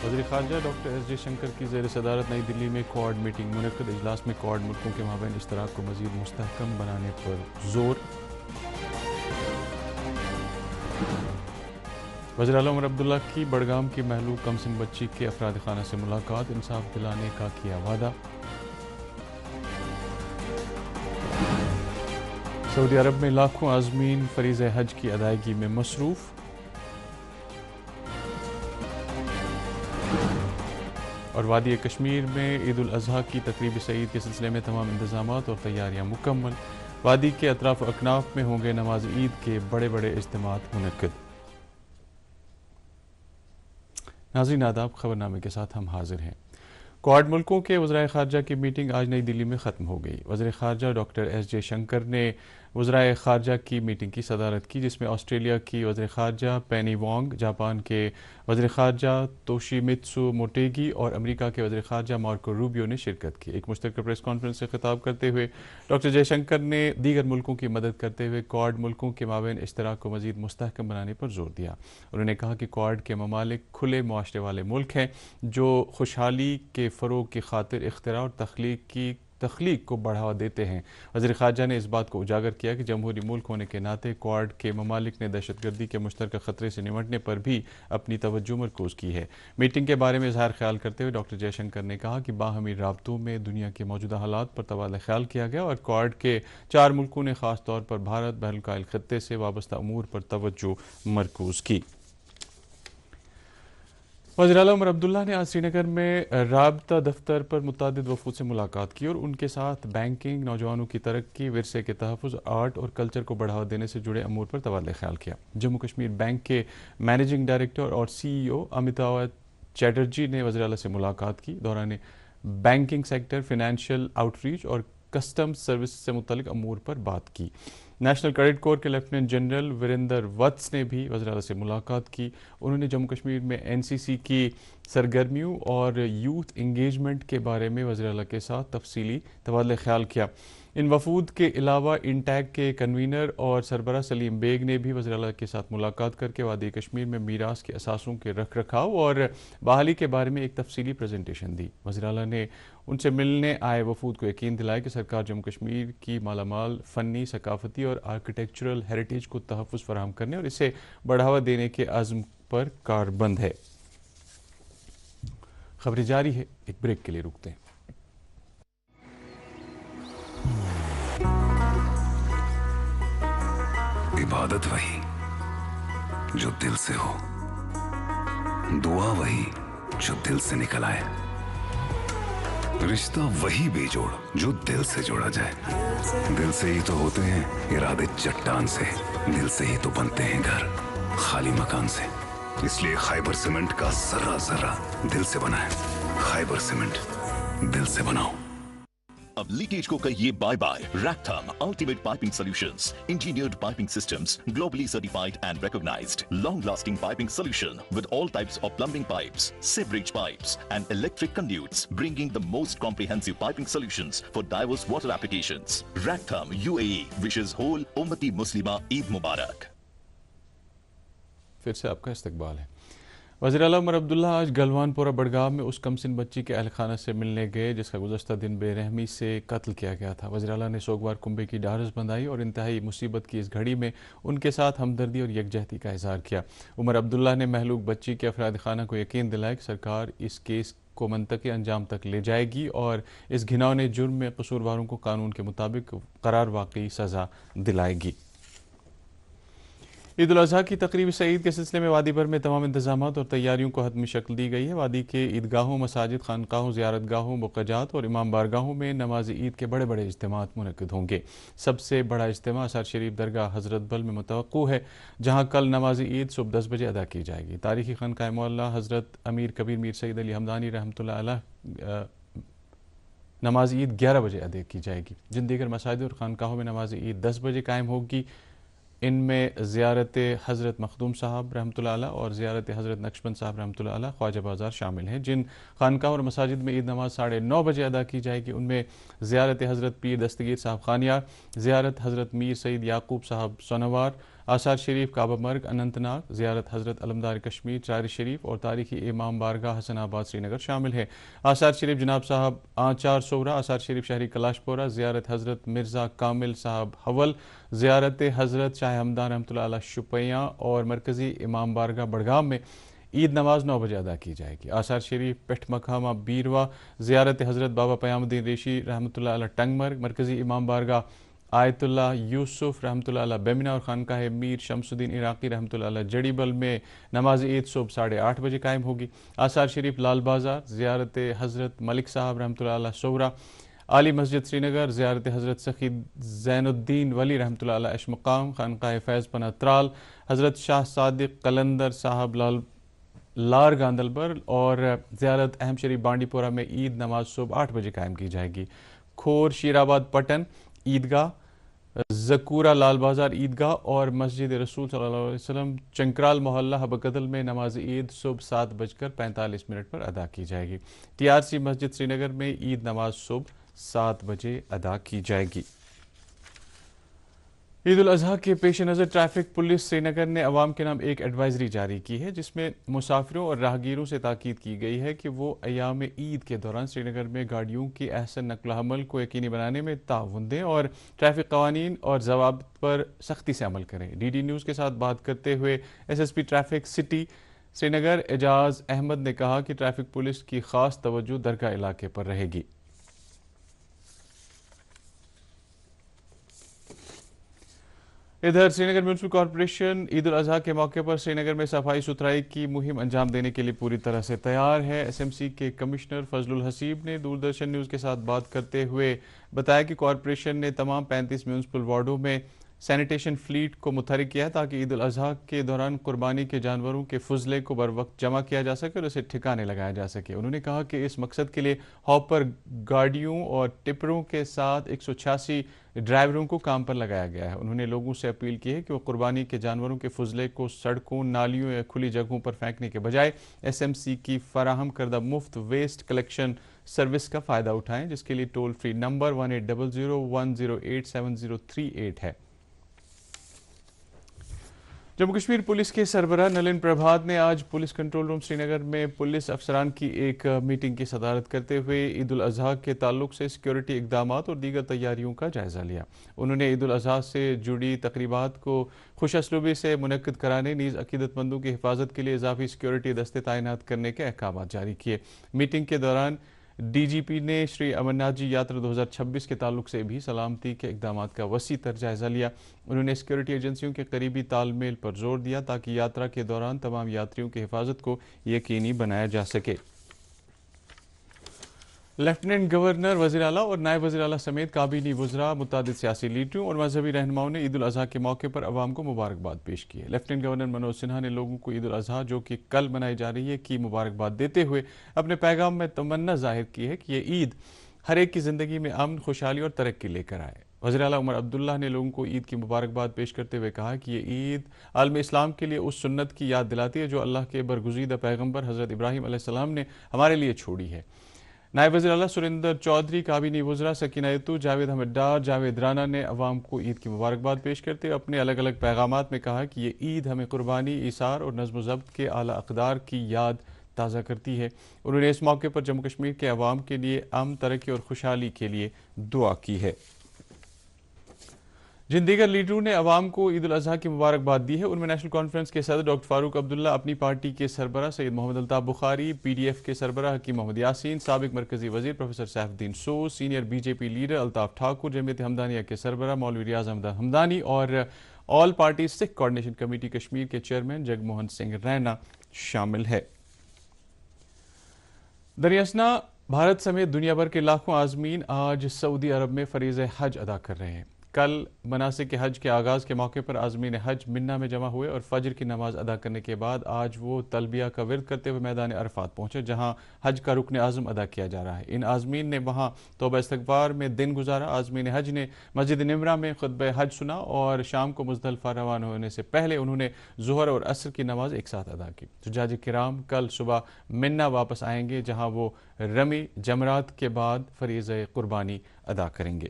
وزیر خارجہ doctor S J Shankar کی زیر صدارت نئی دلی میں کوآڈ میٹنگ منعقد، اجلاس میں کوآڈ ملکوں کے مابین اشتراک کو مزید مستحکم بنانے پر زور۔ وزیر اعلیٰ عمر عبداللہ کی بڑگام کی مہلوک کمسن بچی کے افراد خانہ سے ملاقات، انصاف دلانے کا کیا وعدہ۔ سعودی عرب میں لاکھوں عازمین فریضہ حج کی ادائیگی میں مصروف۔ اور وادی کشمیر میں عید الاضحیٰ کی تقریب سعید کے سلسلے میں تمام انتظامات اور تیاریاں مکمل، وادی کے اطراف و اکناف میں ہوں گے نماز عید کے بڑے بڑے اجتماعات منعقد۔ ناظرین آداب، خبرنامے کے ساتھ ہم حاضر ہیں۔ کوآڈ ملکوں کے وزرائے خارجہ کی میٹنگ آج نئی دلی میں ختم ہو گئی۔ وزیر خارجہ ڈاکٹر ایس جے شنکر نے وزرائے خارجہ کی میٹنگ کی صدارت کی، جس میں آسٹریلیا کی وزیر خارجہ پینی وانگ، جاپان کے وزیر خارجہ توشیمتسو موٹیگی اور امریکہ کے وزیر خارجہ مارکو روبیو نے شرکت کی۔ ایک مشترکہ پریس کانفرنس سے خطاب کرتے ہوئے ڈاکٹر جے شنکر نے دیگر ملکوں کی مدد کرتے ہوئے کوآڈ ملکوں کے مابین اشتراک کو مزید مستحکم بنانے پر زور دیا۔ انہوں نے کہا کہ کوآڈ کے ممالک کھلے معاشرے والے ملک ہیں جو خوشحالی کے فروغ کی خاطر اختراع اور تخلیق کو بڑھاوا دیتے ہیں۔ وزیر خارجہ نے اس بات کو اجاگر کیا کہ جمہوری ملک ہونے کے ناطے کوآڈ کے ممالک نے دہشت گردی کے مشترکہ خطرے سے نمٹنے پر بھی اپنی توجہ مرکوز کی ہے۔ میٹنگ کے بارے میں اظہار خیال کرتے ہوئے ڈاکٹر جے شنکر نے کہا کہ باہمی رابطوں میں دنیا کے موجودہ حالات پر تبادلہ خیال کیا گیا اور کوآڈ کے 4 ملکوں نے خاص طور پر بھارت بحر الکاہل خطے سے وابستہ امور پر توجہ مرکوز کی۔ وزیر اعلیٰ عمر عبداللہ نے آج سری نگر میں رابطہ دفتر پر متعدد وفود سے ملاقات کی اور ان کے ساتھ بینکنگ، نوجوانوں کی ترقی، ورثے کے تحفظ، آرٹ اور کلچر کو بڑھاوا دینے سے جڑے امور پر تبادلہ خیال کیا۔ جموں کشمیر بینک کے مینیجنگ ڈائریکٹر اور سی ای او امیتاو چیٹرجی نے وزیر اعلیٰ سے ملاقات کی، دوران banking sector, financial out reach اور کسٹم سروس سے متعلق امور پر بات کی۔ نیشنل کیڈٹ کور کے لیفٹیننٹ جنرل وریندر وتس نے بھی وزیر اعلیٰ سے ملاقات کی۔ انہوں نے جموں کشمیر میں این سی سی کی سرگرمیوں اور یوتھ انگیجمنٹ کے بارے میں وزیر اعلیٰ کے ساتھ تفصیلی تبادلہ خیال کیا۔ ان وفود کے علاوہ انٹیک کے کنوینر اور سربراہ سلیم بیگ نے بھی وزیر اعلیٰ کے ساتھ ملاقات کر کے وادی کشمیر میں میراث کے اثاثوں کے رکھ رکھاؤ اور بحالی کے بارے میں ایک تفصیلی پریزنٹیشن دی۔ وزیر اعلیٰ نے ان سے ملنے آئے وفود کو یقین دلایا کہ سرکار جموں کشمیر کی مالا مال فنی، ثقافتی اور آرکیٹیکچرل ہیریٹیج کو تحفظ فراہم کرنے اور اسے بڑھاوا دینے کے عزم پر کاربند ہے۔ خبریں جاری ہے، ایک بریک کے لیے رکتے ہیں۔ عبادت وہی جو دل سے ہو، دعا وہی جو دل سے نکل آئے، رشتہ وہی بے جوڑ جو دل سے جوڑا جائے۔ دل سے ہی تو ہوتے ہیں ارادے چٹان سے، دل سے ہی تو بنتے ہیں گھر خالی مکان سے۔ اس لیے خیبر سیمنٹ کا ذرہ ذرہ دل سے بنا ہے۔ خیبر سیمنٹ، دل سے بناؤ۔ اب لیکیج کو کہیے بائے بائے۔ ریکٹھم ultimate piping solutions, engineered piping systems, globally certified and recognized, long-lasting piping solution with all types of plumbing pipes, sewerage pipes and electric conduits, bringing the most comprehensive piping solutions for diverse water applications. Raktham UAE wishes whole Ummati Muslima Eid Mubarak. پھر سے آپ کا استقبال ہے۔ وزیر اعلیٰ عمر عبداللہ آج گلوان پورہ بڑگام میں اس کمسن بچی کے اہل خانہ سے ملنے گئے جس کا گزشتہ دن بے رحمی سے قتل کیا گیا تھا۔ وزیر اعلیٰ نے سوگوار کنبے کی ڈھارس بندھائی اور انتہائی مصیبت کی اس گھڑی میں ان کے ساتھ ہمدردی اور یکجہتی کا اظہار کیا۔ عمر عبداللہ نے مہلوک بچی کے افراد خانہ کو یقین دلایا کہ سرکار اس کیس کو منطقی انجام تک لے جائے گی اور اس گھناؤنے جرم میں قصورواروں کو قانون کے مطابق قرار واقعی سزا دلائے گی۔ عید الاضحیٰ کی تقریب سعید کے سلسلے میں وادی بھر میں تمام انتظامات اور تیاریوں کو حتمی شکل دی گئی ہے۔ وادی کے عیدگاہوں، مساجد، خانقاہوں، زیارت گاہوں، بقجات اور امام بارگاہوں میں نماز عید کے بڑے بڑے اجتماعات منعقد ہوں گے۔ سب سے بڑا اجتماع اثر شریف درگاہ حضرت بل میں متوقع ہے، جہاں کل نماز عید صبح 10 بجے ادا کی جائے گی۔ تاریخی خانقاہ معلیٰ حضرت امیر کبیر میر سید علی حمدانی رحمۃ اللہ علیہ نماز عید 11 بجے ادا کی جائے گی۔ جن دیگر مساجد اور خانقاہوں میں نماز عید 10 بجے قائم ہوگی، ان میں زیارت حضرت مخدوم صاحب رحمۃ اللہ علیہ اور زیارت حضرت نقشبند صاحب رحمۃ اللہ علیہ خواجہ بازار شامل ہیں۔ جن خانقاہ اور مساجد میں عید نماز 9:30 بجے ادا کی جائے گی، ان میں زیارت حضرت پیر دستگیر صاحب خانیار، زیارت حضرت میر سید یعقوب صاحب سونوار، آثار شریف کعبہ مرگ اننت ناگ، زیارت حضرت علمدار کشمیر چار شریف اور تاریخی امام بارگاہ حسن آباد سری نگر شامل ہے۔ آثار شریف جناب صاحب آنچار سورہ، آثار شریف شہری کلاش پورہ، زیارت حضرت مرزا کامل صاحب حول، زیارت حضرت شاہ ہمدان رحمۃ اللہ علیہ شپیاں اور مرکزی امام بارگاہ بڑگام میں عید نماز 9 بجے ادا کی جائے گی۔ آثار شریف پٹھ مکھامہ بیروا، زیارت حضرت بابا پیام الدین ریشی رحمۃ اللہ علیہ ٹنگ مرگ، مرکزی امام بارگاہ آیت اللہ یوسف رحمۃ اللہ علیہ بیمنا اور خانقاہ میر شمس الدین عراقی رحمۃ اللہ علیہ جڑی بل میں نماز عید صبح 8:30 بجے قائم ہوگی۔ آثار شریف لال بازار، زیارت حضرت ملک صاحب رحمۃ اللہ علیہ سورہ، عالی مسجد سری نگر، زیارت حضرت سخی زین الدین ولی رحمۃ اللہ علیہ اشمقام، خانقاہ فیض پناہ ترال، حضرت شاہ صادق قلندر صاحب لار گاندلبر اور زیارت اہم شریف بانڈی پورہ میں عید نماز صبح 8 بجے قائم کی جائے گی۔ کھور شیرآباد پٹن عیدگاہ، زکورہ لال بازار عیدگاہ اور مسجد رسول صلی اللہ علیہ وسلم چنکرال محلہ حبکدل میں نماز عید صبح 7:45 پر ادا کی جائے گی۔ TRC مسجد سری نگر میں عید نماز صبح 7 بجے ادا کی جائے گی۔ عید الاضحیٰ کے پیش نظر ٹریفک پولیس سری نگر نے عوام کے نام ایک ایڈوائزری جاری کی ہے، جس میں مسافروں اور راہگیروں سے تاکید کی گئی ہے کہ وہ ایام عید کے دوران سری نگر میں گاڑیوں کی احسن نقل و حمل کو یقینی بنانے میں تعاون دیں اور ٹریفک قوانین اور ضوابط پر سختی سے عمل کریں۔ DD نیوز کے ساتھ بات کرتے ہوئے SSP ٹریفک سٹی سری نگر اعجاز احمد نے کہا کہ ٹریفک پولیس کی خاص توجہ درگاہ علاقے پر رہے گی۔ ادھر سری نگر میونسپل کارپوریشن عید الاضحیٰ کے موقع پر سری نگر میں صفائی ستھرائی کی مہم انجام دینے کے لیے پوری طرح سے تیار ہے۔ SMC کے کمشنر فضل الحسیب نے دوردرشن نیوز کے ساتھ بات کرتے ہوئے بتایا کہ کارپوریشن نے تمام 35 میونسپل وارڈوں میں سینیٹیشن فلیٹ کو متحرک کیا ہے تاکہ عید الاضحیٰ کے دوران قربانی کے جانوروں کے فضلے کو بر وقت جمع کیا جا سکے اور اسے ٹھکانے لگایا جا سکے۔ انہوں نے کہا کہ اس مقصد کے لیے ہاپر گاڑیوں اور ٹپروں کے ساتھ 186 ڈرائیوروں کو کام پر لگایا گیا ہے۔ انہوں نے لوگوں سے اپیل کی ہے کہ وہ قربانی کے جانوروں کے فضلے کو سڑکوں، نالیوں یا کھلی جگہوں پر پھینکنے کے بجائے SMC کی فراہم کردہ مفت ویسٹ کلیکشن سروس کا فائدہ اٹھائیں، جس کے لیے ٹول فری نمبر 1800108738 ہے۔ جموں کشمیر پولیس کے سربراہ نلن پربھات نے آج پولیس کنٹرول روم سری نگر میں پولیس افسران کی ایک میٹنگ کی صدارت کرتے ہوئے عید الاضحیٰ کے تعلق سے سیکیورٹی اقدامات اور دیگر تیاریوں کا جائزہ لیا۔ انہوں نے عید الاضحیٰ سے جڑی تقریبات کو خوش اسلوبی سے منعقد کرانے نیز عقیدت مندوں کی حفاظت کے لیے اضافی سیکیورٹی دستے تعینات کرنے کے احکامات جاری کیے۔ میٹنگ کے دوران DGP نے شری امرناتھ جی یاترا 2026 کے تعلق سے بھی سلامتی کے اقدامات کا وسیع تر جائزہ لیا۔ انہوں نے سیکیورٹی ایجنسیوں کے قریبی تال میل پر زور دیا تاکہ یاترا کے دوران تمام یاتریوں کی حفاظت کو یقینی بنایا جا سکے۔ لیفٹیننٹ گورنر، وزیر اعلیٰ اور نائب وزیر اعلیٰ سمیت کابینی وزراء، متعدد سیاسی لیڈروں اور مذہبی رہنماؤں نے عید الاضحیٰ کے موقع پر عوام کو مبارکباد پیش کی ہے۔ لیفٹیننٹ گورنر منوج سنہا نے لوگوں کو عید الاضحیٰ جو کہ کل منائی جا رہی ہے کی مبارکباد دیتے ہوئے اپنے پیغام میں تمنا ظاہر کی ہے کہ یہ عید ہر ایک کی زندگی میں امن، خوشحالی اور ترقی لے کر آئے۔ وزیر اعلیٰ عمر عبداللہ نے لوگوں کو عید کی مبارکباد پیش کرتے ہوئے کہا کہ یہ عید عالم اسلام کے لیے اس سنت کی یاد دلاتی ہے جو اللہ کے برگزیدہ پیغمبر حضرت ابراہیم علیہ السلام نے ہمارے لیے چھوڑی ہے۔ نائب وزیر اعلیٰ سریندر چودھری، کابینی وزراء سکینہ یتو، جاوید احمد ڈار، جاوید رانا نے عوام کو عید کی مبارکباد پیش کرتے ہوئے اپنے الگ الگ پیغامات میں کہا کہ یہ عید ہمیں قربانی، ایثار اور نظم و ضبط کے اعلیٰ اقدار کی یاد تازہ کرتی ہے۔ انہوں نے اس موقع پر جموں کشمیر کے عوام کے لیے امن، ترقی اور خوشحالی کے لیے دعا کی ہے۔ جن دیگر لیڈروں نے عوام کو عید الاضحیٰ کی مبارکباد دی ہے ان میں نیشنل کانفرنس کے صدر ڈاکٹر فاروق عبداللہ، اپنی پارٹی کے سربراہ سید محمد الطاف بخاری، PDF کے سربراہ حکیم محمد یاسین، سابق مرکزی وزیر professor Saifuddin Soz, senior BJP leader Altaf Thakur, Jamiat Hamdania کے سربراہ مولوی ریاض احمد حمدانی اور all party Sikh coordination committee Kashmir کے چیئرمین جگموہن سنگھ رینا شامل ہے۔ دریاسنا بھارت سمیت دنیا بھر کے لاکھوں عازمین آج سعودی عرب میں فریضہ حج ادا کر رہے ہیں۔ کل مناسک حج کے آغاز کے موقع پر عازمین حج منہ میں جمع ہوئے اور فجر کی نماز ادا کرنے کے بعد آج وہ تلبیہ کا ورد کرتے ہوئے میدان عرفات پہنچے، جہاں حج کا رکن اعظم ادا کیا جا رہا ہے۔ ان عازمین نے وہاں توبہ استغفار میں دن گزارا۔ عازمین حج نے مسجد نمرہ میں خطبہ حج سنا اور شام کو مزدلفہ روانہ ہونے سے پہلے انہوں نے ظہر اور عصر کی نماز ایک ساتھ ادا کی۔ حجاج کرام کل صبح منہ واپس آئیں گے، جہاں وہ رمی جمرات کے بعد فریضہ قربانی ادا کریں گے۔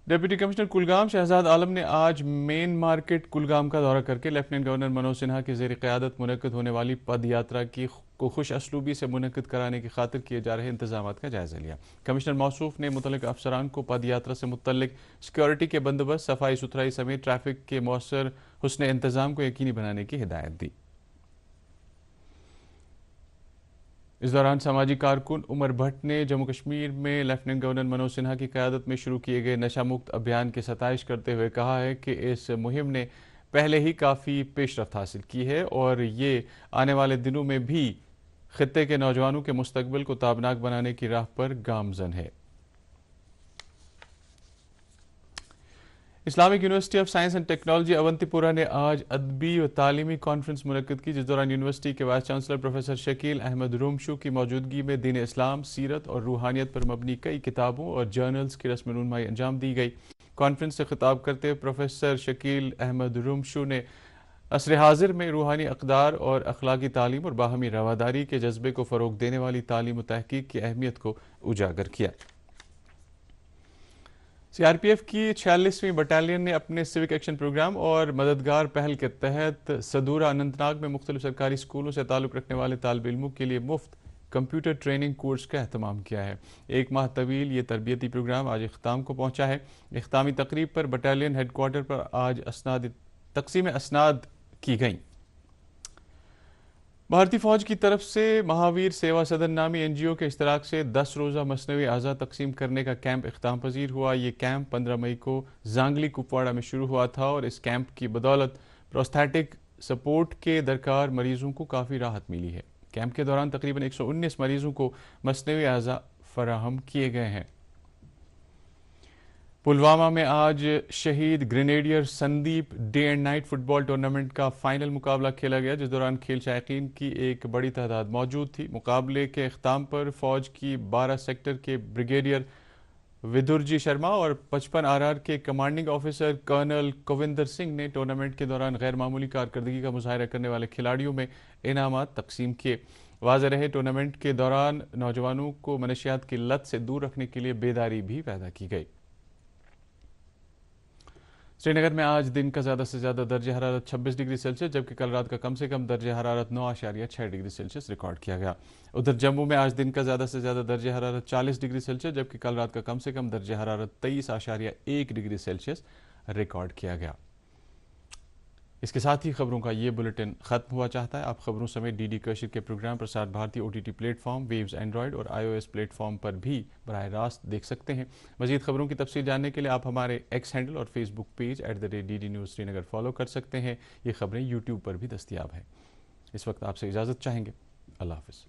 ڈپٹی کمشنر کلگام شہزاد عالم نے آج مین مارکیٹ کلگام کا دورہ کر کے لیفٹیننٹ گورنر منوج سنہا کی زیر قیادت منعقد ہونے والی پد یاترا کو خوش اسلوبی سے منعقد کرانے کی خاطر کیے جا رہے انتظامات کا جائزہ لیا۔ کمشنر موصوف نے متعلقہ افسران کو پد یاترا سے متعلق سیکیورٹی کے بندوبست، صفائی ستھرائی سمیت ٹریفک کے مؤثر حسن انتظام کو یقینی بنانے کی ہدایت دی۔ اس دوران سماجی کارکن عمر بھٹ نے جموں کشمیر میں لیفٹیننٹ گورنر منوج سنہا کی قیادت میں شروع کیے گئے نشہ مکت ابھیان کی ستائش کرتے ہوئے کہا ہے کہ اس مہم نے پہلے ہی کافی پیش رفت حاصل کی ہے اور یہ آنے والے دنوں میں بھی خطے کے نوجوانوں کے مستقبل کو تابناک بنانے کی راہ پر گامزن ہے۔ Islamic university of science and technology Awantipora نے آج ادبی و تعلیمی کانفرنس منعقد کی، جس دوران یونیورسٹی کے vice chancellor professor Shakil Ahmad Romshoo کی موجودگی میں دین اسلام، سیرت اور روحانیت پر مبنی کئی کتابوں اور جرنلز کی رسم رونمائی انجام دی گئی۔ کانفرنس سے خطاب کرتے ہوئے پروفیسر شکیل احمد رومشو نے عصر حاضر میں روحانی اقدار اور اخلاقی تعلیم اور باہمی رواداری کے جذبے کو فروغ دینے والی تعلیم و تحقیق کی اہمیت کو اجاگر کیا۔ سی آر پی ایف کی 46ویں بٹالین نے اپنے سیوک ایکشن پروگرام اور مددگار پہل کے تحت صدورہ اننت ناگ میں مختلف سرکاری اسکولوں سے تعلق رکھنے والے طالب علموں کے لیے مفت کمپیوٹر ٹریننگ کورس کا اہتمام کیا ہے۔ ایک ماہ طویل یہ تربیتی پروگرام آج اختتام کو پہنچا ہے۔ اختتامی تقریب پر بٹالین ہیڈ کوارٹر پر آج تقسیم اسناد کی گئیں۔ بھارتی فوج کی طرف سے مہاویر سیوا سدن نامی این جی او کے اشتراک سے 10 روزہ مصنوعی اعضاء تقسیم کرنے کا کیمپ اختتام پذیر ہوا۔ یہ کیمپ 15 مئی کو زانگلی کپواڑہ میں شروع ہوا تھا اور اس کیمپ کی بدولت پروستھیٹک سپورٹ کے درکار مریضوں کو کافی راحت ملی ہے۔ کیمپ کے دوران تقریباً 119 مریضوں کو مصنوعی اعضاء فراہم کیے گئے ہیں۔ پلوامہ میں آج شہید grenadier Sandeep day and night football tournament کا فائنل مقابلہ کھیلا گیا، جس دوران کھیل شائقین کی ایک بڑی تعداد موجود تھی۔ مقابلے کے اختتام پر فوج کی 12 سیکٹر کے بریگیڈیئر ودرجی شرما اور 55 آر آر کے کمانڈنگ آفیسر کرنل کووندر سنگھ نے ٹورنامنٹ کے دوران غیر معمولی کارکردگی کا مظاہرہ کرنے والے کھلاڑیوں میں انعامات تقسیم کیے۔ واضح رہے ٹورنامنٹ کے دوران نوجوانوں کو منشیات کی لت سے دور رکھنے کے لیے بیداری بھی پیدا کی گئی۔ سری نگر میں آج دن کا زیادہ سے زیادہ درجہ حرارت 26 ڈگری سیلسیس جبکہ کل رات کا کم سے کم درجہ حرارت 9.6 ڈگری سیلسیس ریکارڈ کیا گیا۔ ادھر جموں میں آج دن کا زیادہ سے زیادہ درجہ حرارت 40 ڈگری سیلسیس جبکہ کل رات کا کم سے کم درجہ حرارت 23.1 ڈگری سیلسیس ریکارڈ کیا گیا۔ اس کے ساتھ ہی خبروں کا یہ بلیٹن ختم ہوا چاہتا ہے۔ آپ خبروں سمیت ڈی ڈی کشر کے program Prasar Bharati O T T platform, Waves Android اور I O S platform پر بھی براہ راست دیکھ سکتے ہیں۔ مزید خبروں کی تفصیل جاننے کے لیے آپ ہمارے ایکس ہینڈل اور فیس بک پیج @DD News سری نگر فالو کر سکتے ہیں۔ یہ خبریں یوٹیوب پر بھی دستیاب ہیں۔ اس وقت آپ سے اجازت چاہیں گے۔ اللہ حافظ۔